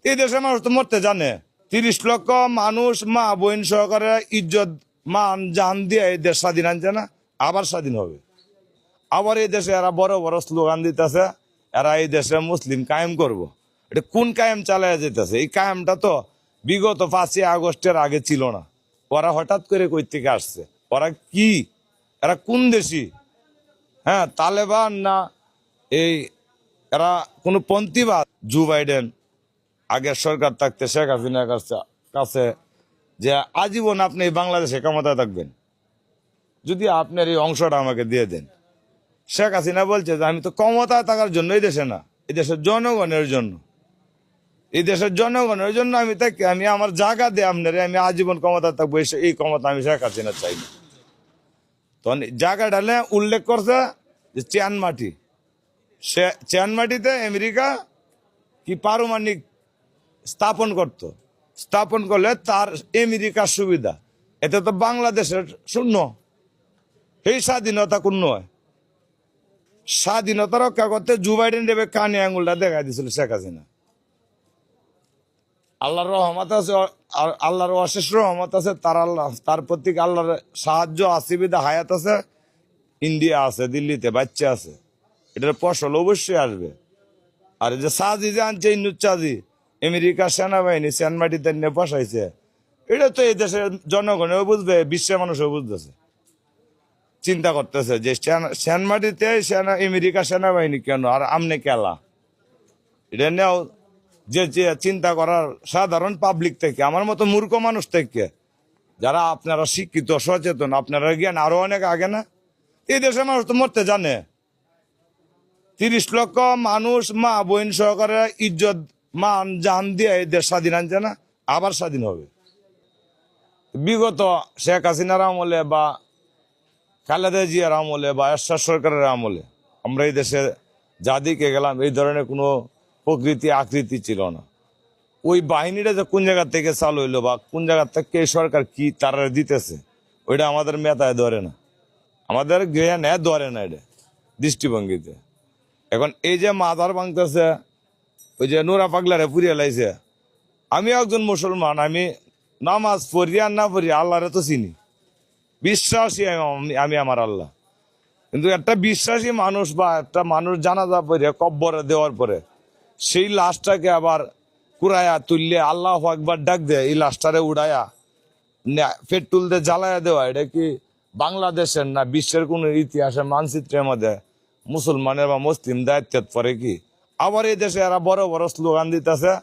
এই দেশের মানুষ তো মরতে জানে। 30 লক্ষ মানুষ মা বোন সহকারে ইজ্জত মান জান দিয়ে এই দেশ স্বাধীন আনছে না, আবার স্বাধীন হবে। আবার এই দেশে এরা বড় বড় স্লোগান দিতেছে, এরা এই দেশে মুসলিম কায়েম করব। এটা কোন কায়েম চালায় যেতেছে? এই কায়েমটা তো বিগত 5ই আগস্টের আগে ছিল না। ওরা হঠাৎ করে কই থেকে আসছে? ওরা কি, এরা কোন দেশি? হ্যাঁ, তালেবান না এই এরা কোন পন্থীবাদ? জো বাইডেন আগের সরকার থাকতে শেখ হাসিনার কাছে যে আজীবন আপনি বাংলাদেশে ক্ষমতায় থাকবেন, যদি আপনার এই অংশটা আমাকে দিয়ে দেন। শেখ হাসিনা বলছে যে আমি তো ক্ষমতায় থাকার জন্য এই দেশে না, এই দেশের জনগণের জন্য, এই দেশের জনগণের জন্য আমি থাকি, আমি আমার জায়গা দিয়ে আপনার আমি আজীবন ক্ষমতা থাকবো, এই ক্ষমতা আমি শেখ হাসিনা চাই না। তখন জায়গাটা উল্লেখ করছে যে চিয়ানমাটি, সে চিয়ানমাটিতে আমেরিকা কি পারমাণবিক স্থাপন করলে তার আমেরিকার সুবিধা, এতে তো বাংলাদেশের শূন্য। এই স্বাধীনতা কোন হয়? স্বাধীনতা রক্ষা করতে জো বাইডেন দেবে কানে আঙুলটা দেখা দিয়েছিল শেখ হাসিনা। আল্লাহর রহমত আছে, আল্লাহর অশেষ রহমত আছে, তার প্রতি আল্লাহর সাহায্য আসিবিদা হায়াত আছে, ইন্ডিয়া আছে, দিল্লিতে বাচ্চা আছে, এটার ফসল অবশ্যই আসবে। আর যে সাজি যে আনছে ইন্নুচাজি আমেরিকার সেনাবাহিনী সেনমাটিতে নিয়ে বসাইছে, এটা তো এই দেশের জনগণেও বুঝবে, বিশ্বের মানুষও বুঝতেছে, চিন্তা করতেছে যে সেনমাটিতে আমেরিকা সেনাবাহিনী কেন আর আমনে কেলা। এটা নেও যে চিন্তা করার সাধারণ পাবলিক থেকে, আমার মতো মূর্খ মানুষ থেকে, যারা আপনারা শিক্ষিত সচেতন, আপনারা জ্ঞান আরো অনেক আগে না। এই দেশের মানুষ তো মরতে জানে। 30 লক্ষ মানুষ মা বোন সহকারে ইজ্জত মান জান দিয়ে এই দেশ স্বাধীন আনছে না, আবার স্বাধীন হবে। বিগত শেখ হাসিনার আমলে বা খালেদা জিয়ার আমলে বা এরশাদ সরকারের আমলে আমরা এই দেশে যা দিকে গেলাম, এই ধরনের কোনো প্রকৃতি আকৃতি ছিল না। ওই বাহিনীটা যে কোন জায়গা থেকে চালু হইলো বা কোন জায়গা থেকে এই সরকার কি তারা দিতেছে, ওইটা আমাদের মেধায় ধরে না, আমাদের জ্ঞানে ধরে না, এটা দৃষ্টিভঙ্গিতে। এখন এই যে মাথার ভাঙতেছে, ওই যে নোরা পাগলারে পুড়িয়ে লাইছে। আমি একজন মুসলমান, আমি নামাজ পড়ি আর না পড়ি আল্লাহরে তো চিনি, বিশ্বাসী আমি আমার আল্লাহ। কিন্তু একটা বিশ্বাসী মানুষ বা একটা মানুষ জানাজা পড়ে কব্বরে দেওয়ার পরে সেই লাশটাকে আবার কুড়াইয়া তুললে আল্লাহু আকবার ডাক দেয়, এই লাশটারে উড়াইয়া পেট্রোল দিয়ে জ্বালাইয়া দেওয়া, এটা কি বাংলাদেশের না বিশ্বের কোন ইতিহাসের মানচিত্রের মধ্যে মুসলমানের বা মুসলিম দায়িত্ব পরে কি? আবার এই দেশে এরা বড় বড় স্লোগান দিতেছে,